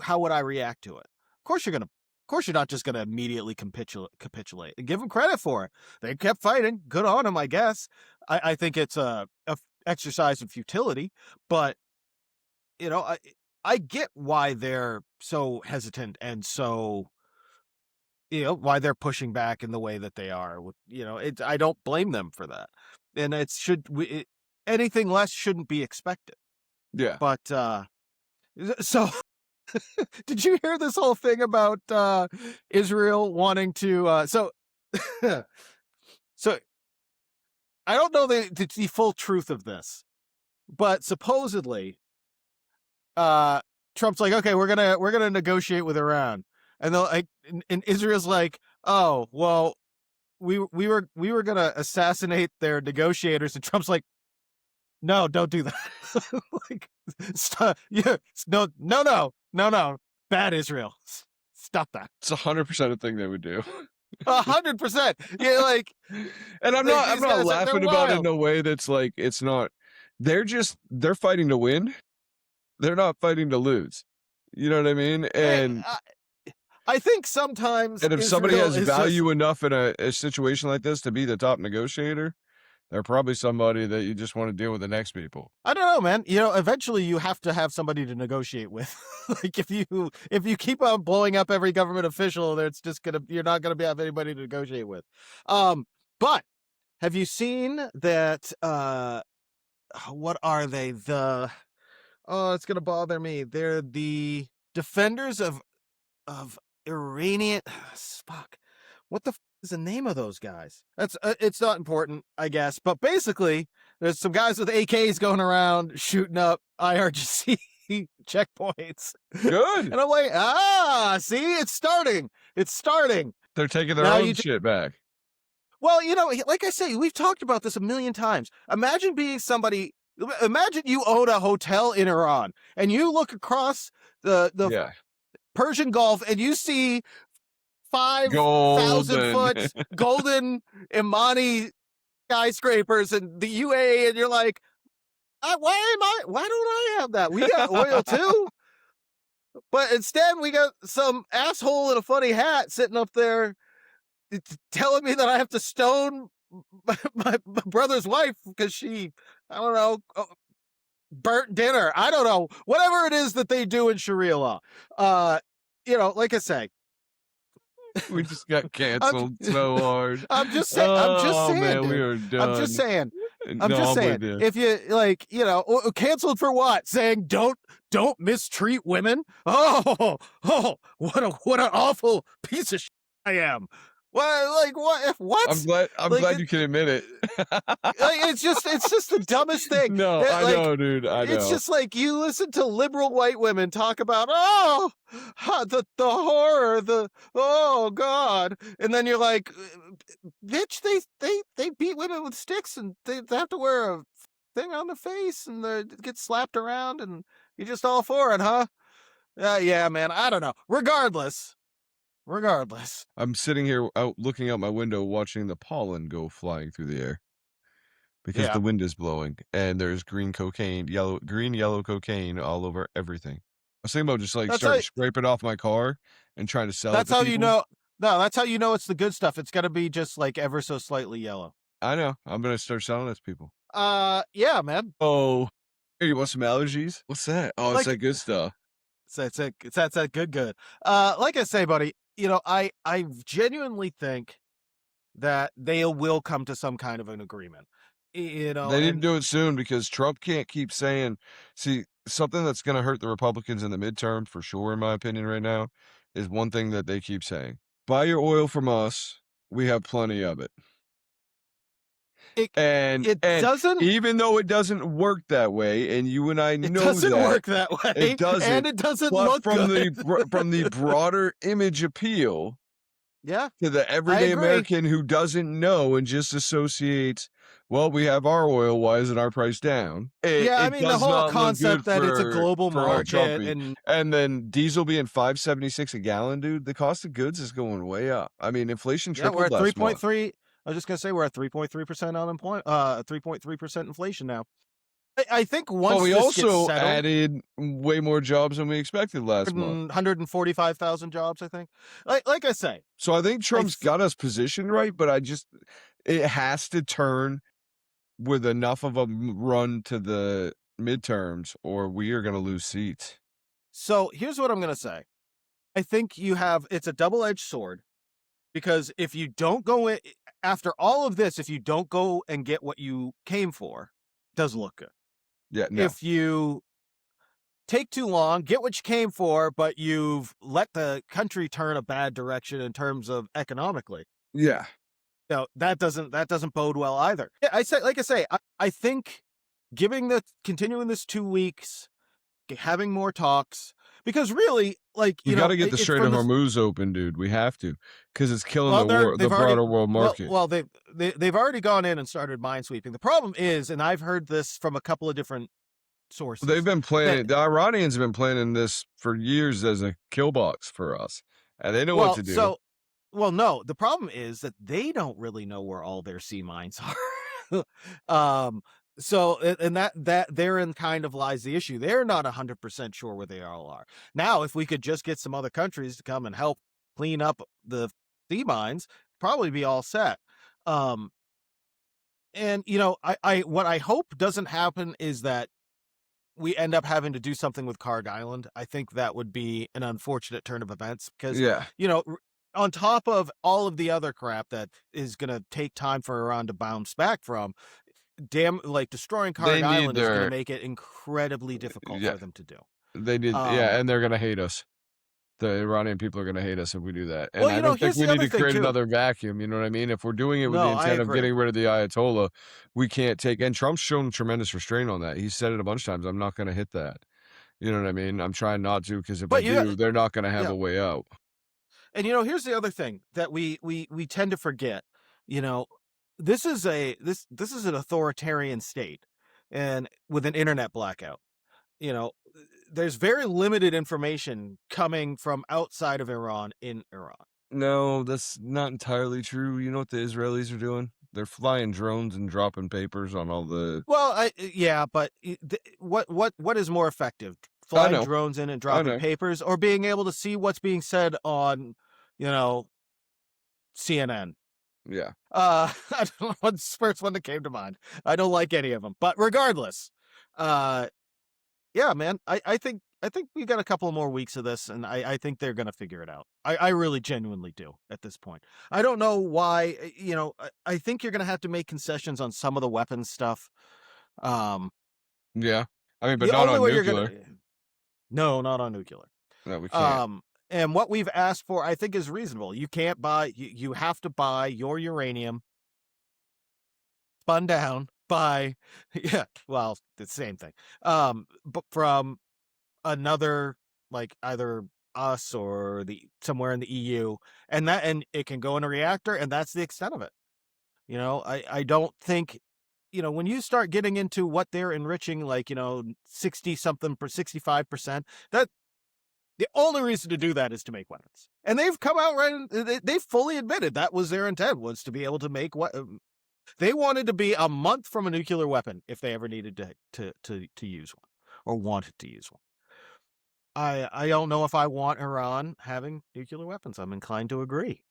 how would I react to it? Of course you're not just gonna immediately capitulate and give them credit for it. They kept fighting. Good on them, I guess. I think it's a exercise in futility, but I get why they're so hesitant and so, why they're pushing back in the way that they are. I don't blame them for that. And anything less shouldn't be expected. Yeah. But, so did you hear this whole thing about, Israel wanting to, so I don't know the full truth of this, but supposedly, Trump's like, okay, we're gonna negotiate with Iran. And and Israel's like, oh, well, we were gonna assassinate their negotiators, and Trump's like, no, don't do that. Like, stop. Yeah, no, bad Israel. Stop that. It's 100% a thing they would do. 100%. Yeah, like, and I'm not laughing about it in a way that's like, it's not. They're fighting to win. They're not fighting to lose. You know what I mean? And I think sometimes, and if somebody has value enough in a situation like this to be the top negotiator, they're probably somebody that you just want to deal with the next people. I don't know, man. Eventually you have to have somebody to negotiate with. Like if you keep on blowing up every government official, you're not gonna have anybody to negotiate with. But have you seen that? What are they? It's gonna bother me. They're the defenders of Iranian. Fuck. What the is the name of those guys? That's it's not important, I guess. But basically, there's some guys with AKs going around shooting up IRGC checkpoints. Good. And I'm like, see, it's starting. It's starting. They're taking their own shit back. Well, like I say, we've talked about this a million times. Imagine being somebody. Imagine you own a hotel in Iran and you look across the Persian Gulf and you see 5,000 foot golden Imani skyscrapers and the UAE, and you're like, why don't I have that? We got oil too. But instead we got some asshole in a funny hat sitting up there telling me that I have to stone my brother's wife because she, I don't know, burnt dinner. I don't know. Whatever it is that they do in Sharia law. Like I say, we just got canceled so hard. I'm just saying. Man, dude. we are done. I'm just saying. If you canceled for what? Saying don't mistreat women. Oh, what an awful piece of shit I am. Well, like what? I'm Like glad you can admit it. it's just the dumbest thing. No, I Like, know, dude. I know. it's just like you listen to liberal white women talk about the horror, oh god, and then you're like, bitch, they beat women with sticks and they have to wear a thing on the face and they get slapped around and you're just all for it, huh? Yeah, man. I don't know. Regardless, I'm sitting here out looking out my window watching the pollen go flying through the air because yeah. the wind is blowing and there's green, yellow cocaine all over everything. I was thinking about just like That's starting to scrape it off my car and trying to sell it that's to how people. you know. No, that's how you know it's the good stuff. It's got to be just like ever so slightly yellow. I know. I'm gonna start selling it to people. Yeah, man. Oh, hey, you want some allergies? What's that? Oh, it's Like, that good stuff. it's that good. Like I say, buddy, you know, I genuinely think that they will come to some kind of an agreement. You know, They need to and do it soon because Trump can't keep saying, see, something that's going to hurt the Republicans in the midterm for sure, in my opinion, right now, is one thing that they keep saying. Buy your oil from us. We have plenty of it. it And doesn't even though it doesn't work that way, and you and I it know doesn't that work that way, it doesn't, and it doesn't but look from good. from the broader image appeal, Yeah, to the I everyday agree. American who doesn't know and just associates, well, we have our oil. Why isn't our price down? Yeah, I It mean the does whole not look good concept that it's a global for our market Trumpy. And then diesel being $5.76 a gallon, dude. The cost of goods is going way up. I mean, inflation yeah, we're tripled at last month. 3.3. I was just gonna say we're at 3.3% unemployment, 3.3% inflation now. I think once But we this gets also settled, added way more jobs than we expected last month. 145,000 jobs, I think. Like I say, So I think Trump's got us positioned right, but it has to turn with enough of a run to the midterms or we are going to lose seats. So here's what I'm going to say. I think it's a double-edged sword because if you don't go in, after all of this, if you don't go and get what you came for, it doesn't look good. Yeah, no. If you take too long, get what you came for, but you've let the country turn a bad direction in terms of economically. Yeah. You know, that doesn't bode well either. Yeah, I think continuing this 2 weeks, having more talks, because really, like, We you got know, to get the Strait of Hormuz open, dude. We have to, because it's killing the broader world market. Well, they've already gone in and started minesweeping. The problem is, and I've heard this from a couple of different sources. They've been planning. The Iranians have been planning this for years as a kill box for us, and they know what to do. Well, no, the problem is that they don't really know where all their sea mines are. So, and that therein kind of lies the issue. They're not 100% sure where they all are. Now, if we could just get some other countries to come and help clean up the sea mines, probably be all set. And you know, what I hope doesn't happen is that we end up having to do something with Karg Island. I think that would be an unfortunate turn of events because, you know, on top of all of the other crap that is going to take time for Iran to bounce back from, destroying Karg Island is going to make it incredibly difficult for them to do. They did, and they're going to hate us. The Iranian people are going to hate us if we do that. And well, I don't think we need to create another vacuum. You know what I mean? If we're doing it with the intent of getting rid of the Ayatollah, we can't take. And Trump's shown tremendous restraint on that. He said it a bunch of times. I'm not going to hit that. You know what I mean? I'm trying not to because if I do, they're not going to have a way out. And you know, here's the other thing that we tend to forget. You know, this is an authoritarian state, and with an internet blackout. You know, there's very limited information coming from outside of Iran in Iran. No, that's not entirely true. You know what the Israelis are doing? They're flying drones and dropping papers on all the. Well, but what is more effective? Flying drones in and dropping papers, or being able to see what's being said on, you know, CNN? Yeah. I don't know what's the first one that came to mind. I don't like any of them, but regardless, yeah, man, I think we got a couple more weeks of this, and I think they're gonna figure it out. I really genuinely do at this point. I don't know why, you know, I think you're gonna have to make concessions on some of the weapons stuff. Yeah, I mean, but not on nuclear. No, not on nuclear. No, we can't. And what we've asked for, I think, is reasonable. You can't buy, you have to buy your uranium spun down by, yeah, well, the same thing. But from another, like either us or the somewhere in the EU, and it can go in a reactor, and that's the extent of it. I don't think, when you start getting into what they're enriching, like 60 something per 65%, that the only reason to do that is to make weapons. And they've come out they've fully admitted that was their intent, was to be able to make what they wanted to be a month from a nuclear weapon if they ever needed to use one or wanted to use one. I don't know if I want Iran having nuclear weapons. I'm inclined to agree,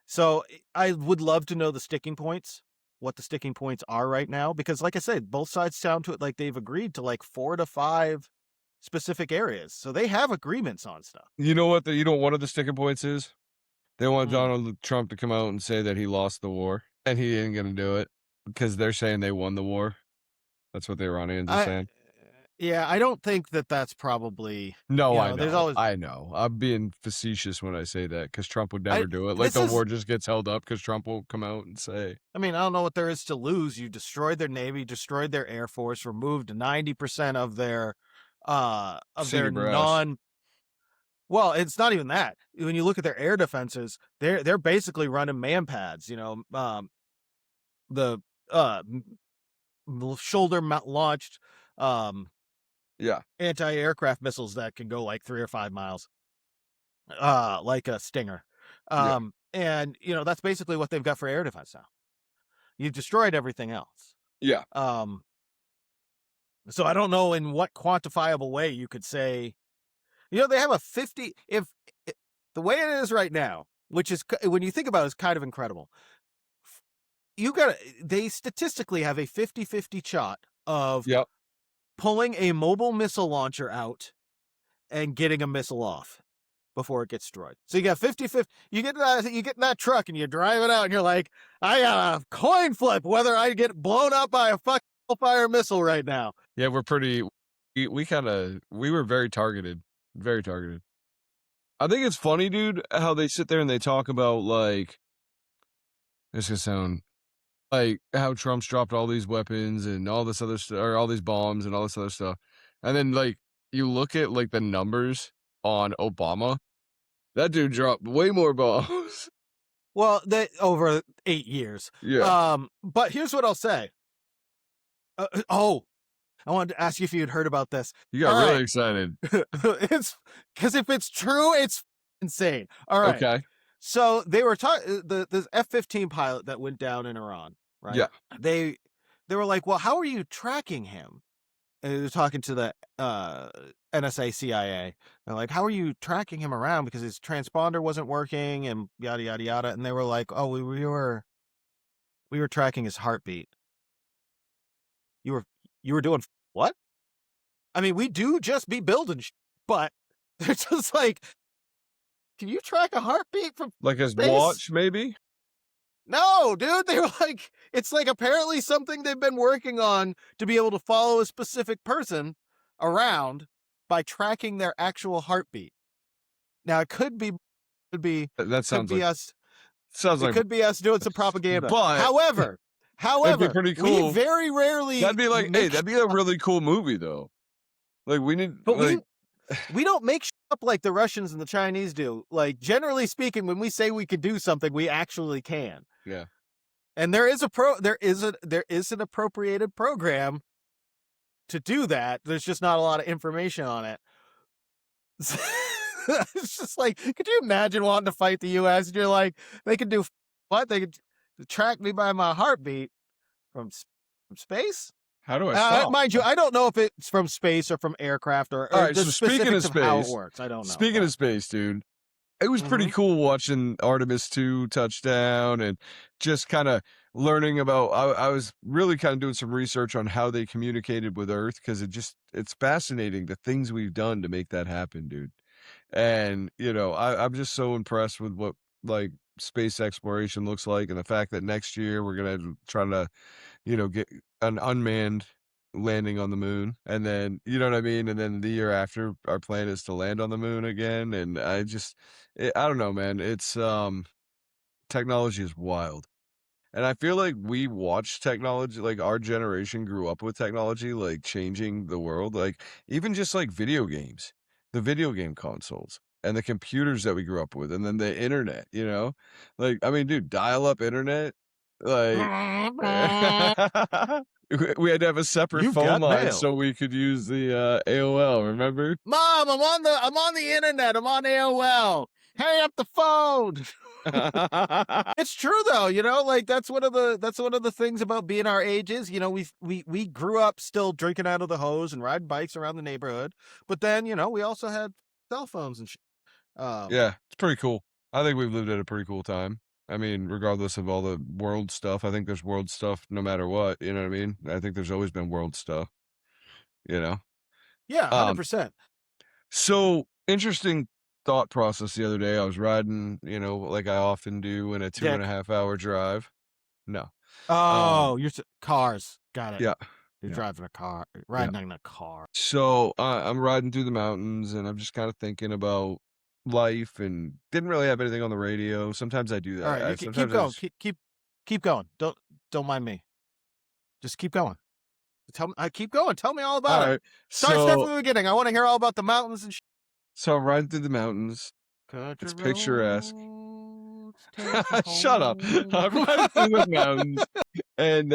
So I would love to know the sticking points, what the sticking points are right now, because like I said, both sides sound to it like they've agreed to like 4 to 5 specific areas. So they have agreements on stuff. You know what? One of the sticking points is? They want Mm. Donald Trump to come out and say that he lost the war, and he ain't gonna do it because they're saying they won the war. That's what the Iranians are saying. Yeah, I don't think that that's probably. No, I There's know. always. I know. I'm being facetious when I say that because Trump would never do it. Like the war just gets held up because Trump won't come out and say. I mean, I don't know what there is to lose. You destroyed their navy, destroyed their air force, removed 90% of their brass. Well, it's not even that. When you look at their air defenses, they're basically running man pads. The shoulder launched Yeah. anti-aircraft missiles that can go like 3 or 5 miles, like a Stinger. Yeah. And that's basically what they've got for air defense now. You've destroyed everything else. Yeah. So I don't know in what quantifiable way you could say, they have a 50, if the way it is right now, which is, when you think about it, is kind of incredible. They statistically have a 50-50 shot of Yep. pulling a mobile missile launcher out and getting a missile off before it gets destroyed. So you got 50-50. You get in that truck and you drive it out and you're like, I got a coin flip whether I get blown up by a fucking fire missile right now. Yeah, we're pretty. We were very targeted. Very targeted. I think it's funny, dude, how they sit there and they talk about like, this is sound like how Trump's dropped all these weapons and all this other stuff, or all these bombs and all this other stuff. And then like you look at like the numbers on Obama, that dude dropped way more bombs. Well, over 8 years. Yeah. But here's what I'll say. I wanted to ask you if you had heard about this. You got really excited. It's because if it's true, it's insane. All right. Okay. So they were talking the F-15 pilot that went down in Iran, right? Yeah. They were like, well, how are you tracking him? And they were talking to the NSA, CIA. They're like, how are you tracking him around because his transponder wasn't working and yada yada yada. And they were like, oh, we were tracking his heartbeat. You were doing what? I mean, we do just be building, but they're just like, can you track a heartbeat from like his space? watch, maybe? No, dude. They were like, it's like apparently something they've been working on to be able to follow a specific person around by tracking their actual heartbeat. Now it could be that sounds could be like us. Sounds it like could be us doing some propaganda. But however, it'd be pretty cool. We very rarely. That'd be like, hey, that'd be a really cool movie though. Like we need, but like, we don't make shit up like the Russians and the Chinese do. Like generally speaking, when we say we could do something, we actually can. Yeah. And there is an appropriated program to do that. There's just not a lot of information on it. It's just like, could you imagine wanting to fight the U.S. and you're like, they could do what? They could track me by my heartbeat from space? How do I stop? Mind you, I don't know if it's from space or from aircraft or all right, the so speaking of specifics of how it space, works. I don't know. Speaking of space, dude, it was pretty cool watching Artemis 2 touchdown and just kind of learning about. I was really kind of doing some research on how they communicated with Earth because it's fascinating the things we've done to make that happen, dude. And I'm just so impressed with what like space exploration looks like, and the fact that next year we're gonna try to get an unmanned landing on the moon, and then you know what I mean? And then the year after, our plan is to land on the moon again, and I don't know, man. Technology is wild. And I feel like we watched technology like, our generation grew up with technology, like, changing the world, like, even just, like, video games, the video game consoles, and the computers that we grew up with, and then the internet, you know? Like, I mean, dude, dial-up internet, like, we had to have a separate You've phone got line mail. so we could use the, AOL, remember? Mom, I'm on the internet. I'm on AOL. Hang up the phone. It's true though, you know, like that's one of the things about being our ages. You know, we grew up still drinking out of the hose and riding bikes around the neighborhood, but then you know we also had cell phones and shit. Yeah, it's pretty cool. I think we've lived at a pretty cool time. I mean, regardless of all the world stuff, I think there's world stuff no matter what, you know what I mean? I think there's always been world stuff, you know? Yeah, Um, 100%. so interesting thought process the other day. I was riding, like I often do in a two and a Dick. half hour drive. No. Oh, cars. Got it. Yeah. You're Yeah. driving a car, Yeah. riding in a car. So I'm riding through the mountains and I'm just kind of thinking about life and didn't really have anything on the radio. Sometimes I do All that. right, you keep Sometimes I going. just Keep going. Don't mind me. Just keep going. Tell me. Keep going. Tell me all about all it. right. Start So from the beginning. I want to hear all about the mountains and shit. So I'm riding through the mountains. Country It's picturesque. roads take me Shut up. home. I'm riding through the mountains and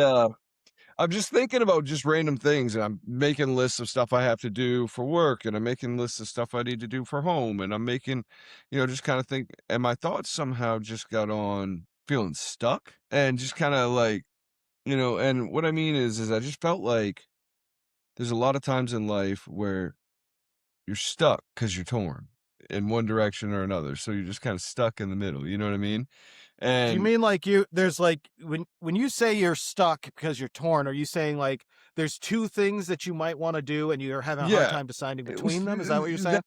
I'm just thinking about just random things and I'm making lists of stuff I have to do for work and I'm making lists of stuff I need to do for home and I'm making, just kind of think and my thoughts somehow just got on feeling stuck and just kind of like, and what I mean is I just felt like there's a lot of times in life where you're stuck because 'cause you're torn in one direction or another, so you're just kinda stuck in the middle, you know what I mean? Do you And mean like there's like when you say you're stuck because you're torn, are you saying like there's two things that you might want to do and you're having a hard yeah, time deciding it was between them? Is that what you're that saying?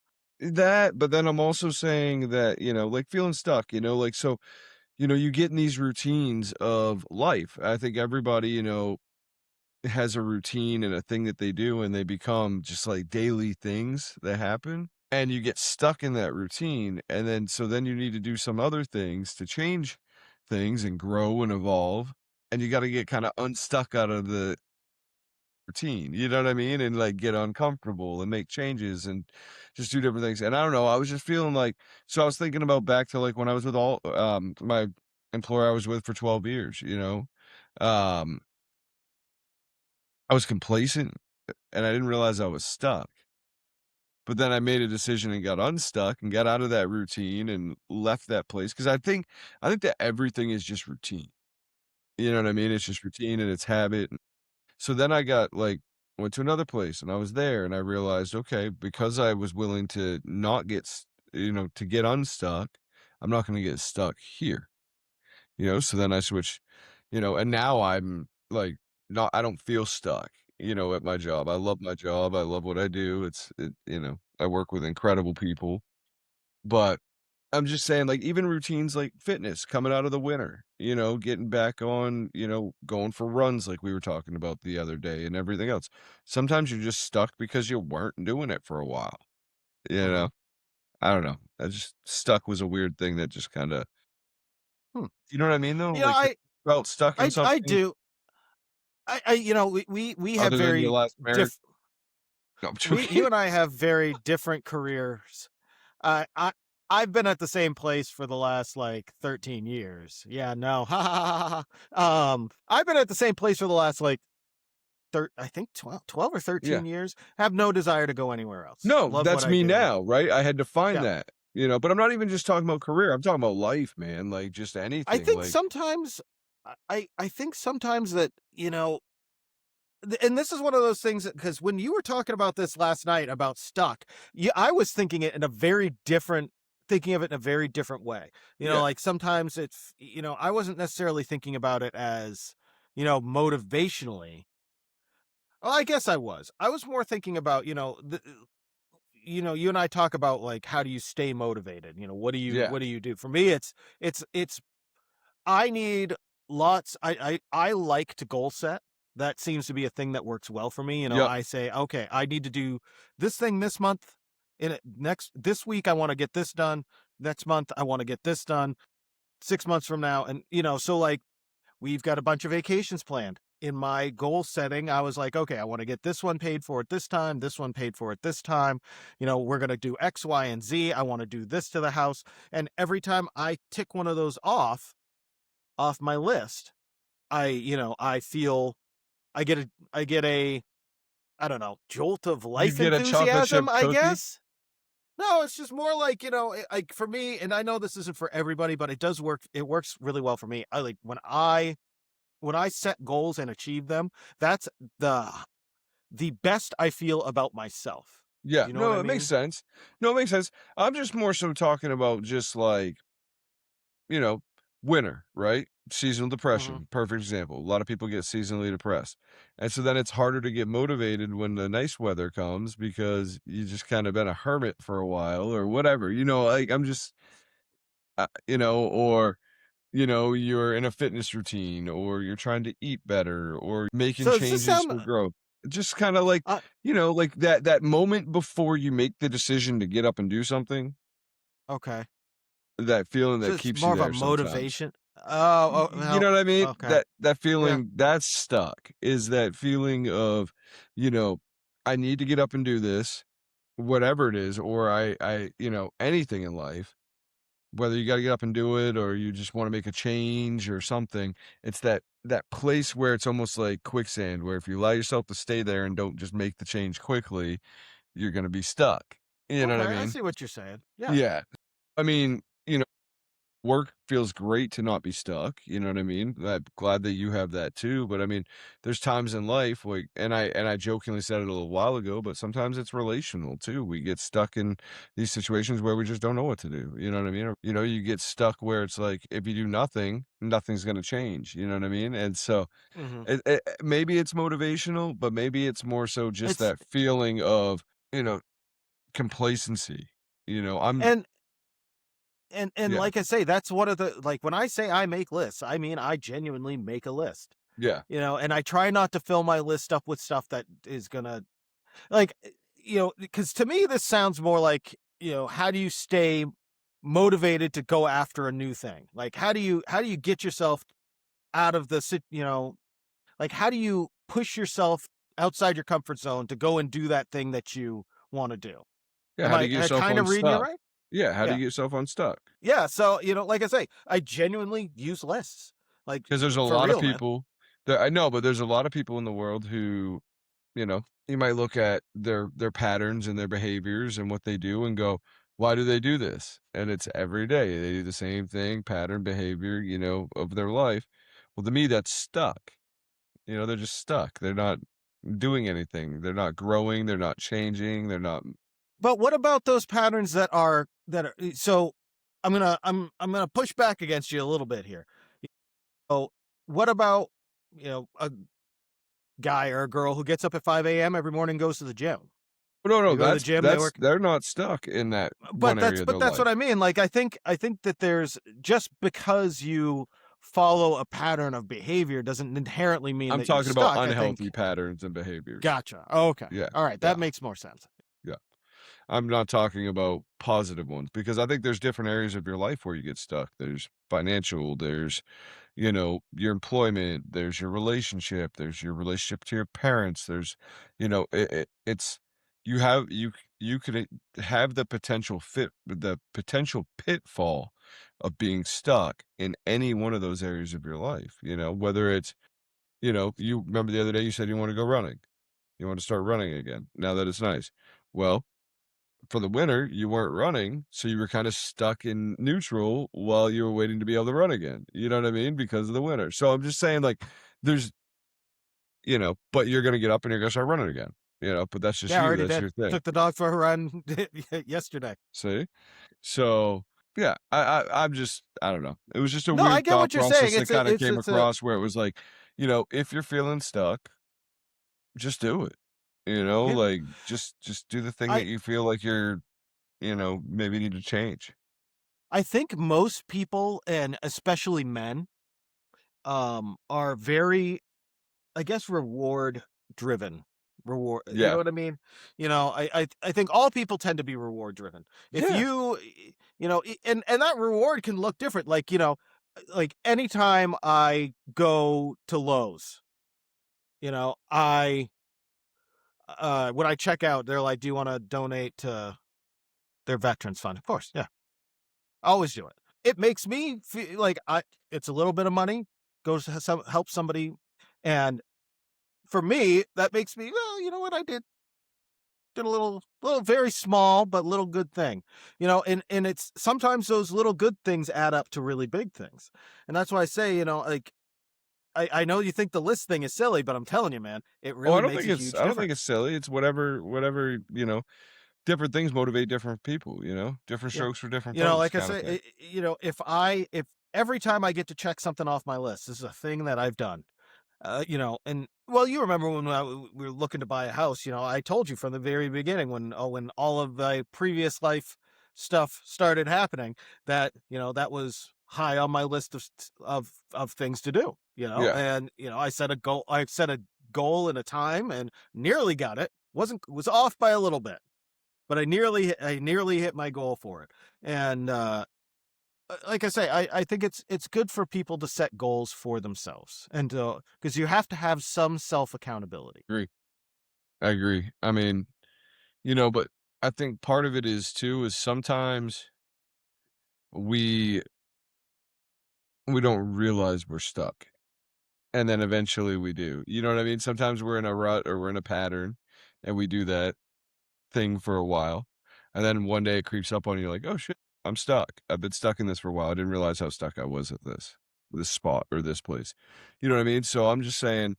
but then I'm also saying that, like, feeling stuck, like, so, you get in these routines of life. I think everybody, has a routine and a thing that they do, and they become just, like, daily things that happen, and you get stuck in that routine, and then you need to do some other things to change things and grow and evolve, and you gotta get kinda unstuck out of the routine, you know what I mean? And, like, get uncomfortable and make changes and just do different things, and I don't know, I was just feeling like so I was thinking about back to, like, when I was with my employer I was with for 12 years, Um, I was complacent and I didn't realize I was stuck. But then I made a decision and got unstuck and got out of that routine and left that place because I think that everything is just routine. You know what I mean? It's just routine and it's habit. So then I got like went to another place and I was there and I realized, okay, because I was willing to not get, to get unstuck, I'm not going to get stuck here. So then I switched, and now I'm like, not, I don't feel stuck, at my job. I love my job. I love what I do. I work with incredible people, but I'm just saying, like, even routines like fitness coming out of the winter, getting back on, going for runs like we were talking about the other day and everything else. Sometimes you're just stuck because you weren't doing it for a while, you Hmm. know? I don't know. I just stuck was a weird thing that just kind of, Hmm. you know what I mean though? Yeah, Like felt stuck in I something do. You know we have other than your very last marriage? No, I'm we you joking. and I have very different careers. Uh, I I've been at the same place for the last like 13 years. Yeah, no. Ha ha ha ha. I've been at the same place for the last like I think 12 or Yeah. 13 years. Have no desire to go anywhere else. No, Love what that's I me do. now, right? I had to find Yeah. that, but I'm not even just talking about career, I'm talking about life, man, like, just I anything, think like sometimes I think sometimes that, you know, and this is one of those things because when you were talking about this last night about stuck, I was thinking it in a very different thinking of it in a very different way. You know, yeah, like sometimes it's I wasn't necessarily thinking about it as, motivationally. Well, I guess I was. I was more thinking about, you and I talk about like how do you stay motivated? yeah, What do you do? For me it's I need lots I like to goal set. That seems to be a thing that works well for me. Yep. I say, okay, I need to do this thing this month. This week, I want to get this done. Next month, I want to get this done. 6 months from now, and so like we've got a bunch of vacations planned. In my goal setting, I was like, okay, I want to get this one paid for at this time, this one paid for at this time. We're going to do X, Y, and Z. I want to do this to the house. And every time I tick one of those off my list, I feel I get a I don't know, jolt of You life get a chocolate chip enthusiasm, I cookie? guess. No, it's just more like, like for me, and I know this isn't for everybody, but it does work. It works really well for me. I like when I set goals and achieve them, that's the the best I feel about myself. Yeah. Do you know what No, I it makes mean? sense. No, it makes sense. I'm just more so talking about just like, you know, winter, right? Seasonal Mhm. depression, perfect example. A lot of people get seasonally depressed. And so then it's harder to get motivated when the nice weather comes because you just kind of been a hermit for a while or whatever. Like I'm just, or, you're in a fitness routine or you're trying to eat better or making So does this changes sound for growth. Just kind of like, uh, like that moment before you make the decision to get up and do something, okay? that feeling So that it's keeps you more of a there sometimes. motivation. Oh, oh, You well, know what I mean? okay, That yeah. feeling that's stuck is that feeling of, you know, I need to get up and do this, whatever it is, or anything in life, whether you got to get up and do it or you just want to make a change or something. It's that place where it's almost like quicksand, where if you allow yourself to stay there and don't just make the change quickly, you're going to be stuck. You know what Okay, I I mean? see what you're saying. Yeah. Yeah. I mean, work feels great to not be stuck, you know what I mean? I'm glad that you have that too, but I mean, there's times in life like and I jokingly said it a little while ago, but sometimes it's relational too. We get stuck in these situations where we just don't know what to do, you know what I mean? Or, you get stuck where it's like if you do nothing, nothing's going to change, you know what I mean? And so Hmm. maybe it's motivational, but maybe it's more so just It's that feeling of, you know, complacency. I'm and yeah. like I say, that's one of the like when I say I make lists, I mean I genuinely make a list. Yeah. And I try not to fill my list up with stuff that is gonna like because to me this sounds more like, how do you stay motivated to go after a new thing? Like how do you get yourself out of the like how do you push yourself outside your comfort zone to go and do that thing that you want to do? Yeah, Am how do you get I yourself kind of reading you unstuck? right? Yeah, how do Yeah. you get yourself unstuck? Yeah, so, like I say, I genuinely use lists. Like, 'Cause there's a for lot of real, man. people that I know, but there's a lot of people in the world who, you might look at their patterns and their behaviors and what they do and go, "Why do they do this?" And it's every day. They do the same thing, pattern, behavior, of their life. Well, to me, that's stuck. They're just stuck. They're not doing anything. They're not growing, they're not changing, they're not. But what about those patterns that are so I'm gonna push back against you a little bit here. So, what about, a guy or a girl who gets up at 5 a.m. every morning and goes to the gym? No, They no, go to the that's gym, they that's work they're not stuck in that one but area that's of but their that's life. what I mean. Like I think that there's just because you follow a pattern of behavior doesn't inherently mean I'm that you're talking about stuck. I unhealthy think patterns and behaviors. gotcha. Okay. Yeah, All right, that yeah, makes more sense. yeah. I'm not talking about positive ones because I think there's different areas of your life where you get stuck. There's financial, there's, your employment, there's your relationship to your parents, there's, it's you could have the potential pitfall of being stuck in any one of those areas of your life, whether it's, you remember the other day you said you want to go running. You want to start running again now that it's nice. Well, for the winter, you weren't running, so you were kinda stuck in neutral while you were waiting to be able to run again, you know what I mean? Because of the winter. So I'm just saying, like, there's but you're gonna get up and you're gonna start running again, but that's just Yeah, I you, already that's did. your thing. Took the dog for a run yesterday. See? So, yeah, I don't know. It was just a No, I weird get thought what you're saying. process that It's a kinda it's came it's a across where it was like, if you're feeling stuck, just do it, yeah. like, just do the thing that I you feel like you're, maybe need to change. I think most people and especially men are very I guess, reward driven. Reward, you know Yeah. what I mean? I think all people tend to be reward driven. If Yeah. and that reward can look different. Like anytime I go to Lowe's, I when I check out, they're like, "Do you want to donate to their veterans fund?" Of course, yeah, I always do it. It makes me feel like it's a little bit of money goes to help somebody, and for me, that makes me, well, you know what, I did a little very small but little good thing, and it's sometimes those little good things add up to really big things, and that's why I say, like, I know you think the list thing is silly, but I'm telling you, man, it Oh, really makes a huge I don't think it's difference. silly. It's whatever, different things motivate different people, different Yeah. strokes for different folks Like I kind of say, thing. if every time I get to check something off my list, this is a thing that I've done. And well, you remember when we were looking to buy a house, I told you from the very beginning when all of the previous life stuff started happening that, that was high on my list of things to do, Yeah. and, I set a goal and a time and nearly got it. Was off by a little bit, but I nearly hit my goal for it. And, like I say, I think it's good for people to set goals for themselves, and because you have to have some self accountability. Agree. I agree. I mean, but I think part of it is too is sometimes we we don't realize we're stuck. And then eventually we do. You know what I mean? Sometimes we're in a rut or we're in a pattern and we do that thing for a while. And then one day it creeps up on you like, oh shit, I'm stuck. I've been stuck in this for a while. I didn't realize how stuck I was at this spot or this place. You know what I mean? So I'm just saying,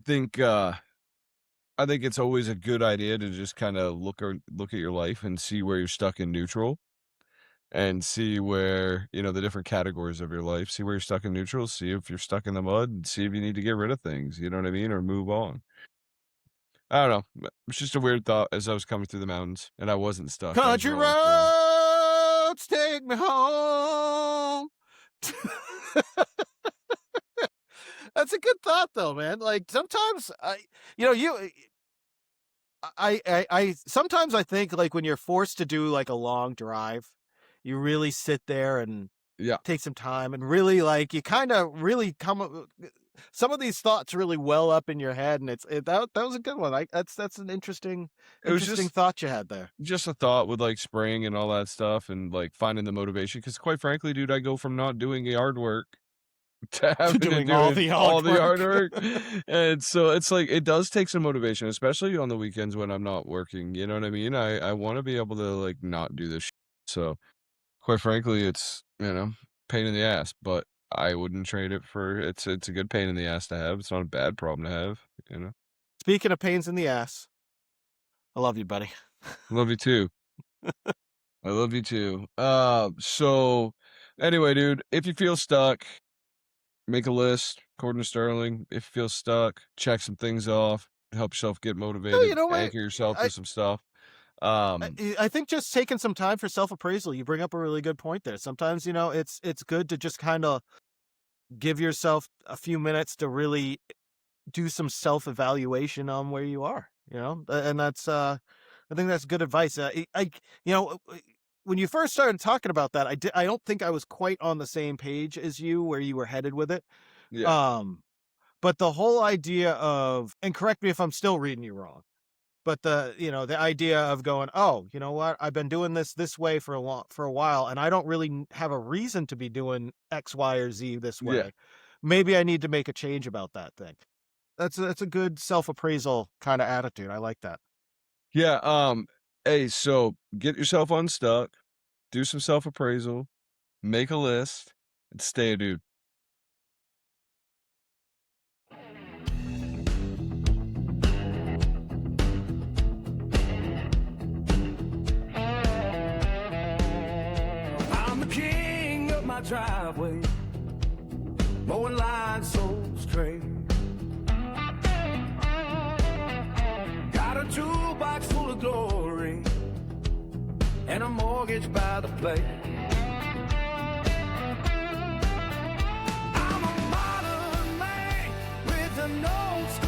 think I think it's always a good idea to just kind of look at your life and see where you're stuck in neutral and see where, the different categories of your life, see where you're stuck in neutral, see if you're stuck in the mud, and see if you need to get rid of things, you know what I mean? Or move on. I don't know. It's just a weird thought as I was coming through the mountains and I wasn't stuck. I was Country rolling through 'em. roads take me home. That's a good thought, though, man. Like sometimes you know, you I sometimes I think like when you're forced to do like a long drive, you really sit there and Yeah. take some time and really like you kind of really some of these thoughts really well up in your head, and that was a good one. That's an It was interesting thought you had there. just a thought with like spring and all that stuff and like finding the motivation. Cause quite frankly, dude, I go from not doing yard work to To having to doing do all it the all hard the hard work. work. And so it's like it does take some motivation, especially on the weekends when I'm not working. You know what I mean? I want to be able to like not do this. So quite frankly, it's pain in the ass, but I wouldn't trade it for it's a good pain in the ass to have. It's not a bad problem to have. Speaking of pains in the ass, I love you, buddy. Love you too. I love you too. So anyway, dude, if you feel stuck, make a list, according to Sterling. If you feel stuck, check some things off, help yourself get No, motivated, you know what? anchor yourself to I some stuff. Um, I think just taking some time for self appraisal. You bring up a really good point there. Sometimes it's good to just kind of give yourself a few minutes to really do some self evaluation on where you are. And that's I think that's good advice. When you first started talking about that, I don't think I was quite on the same page as you where you were headed with it. yeah, Um, but the whole idea of, and correct me if I'm still reading you wrong, but the idea of going, oh, you know what? I've been doing this way for a while, and I don't really have a reason to be doing X, Y, or Z this yeah, way. Maybe I need to make a change about that thing. That's a good self-appraisal kind of attitude. I like that. yeah. Hey, so get yourself unstuck, do some self appraisal, make a list, and stay a dude. I'm the king of my driveway, mowing lines so straight. Got a toolbox full of glory, and a mortgage by the plate. I'm a modern man with notes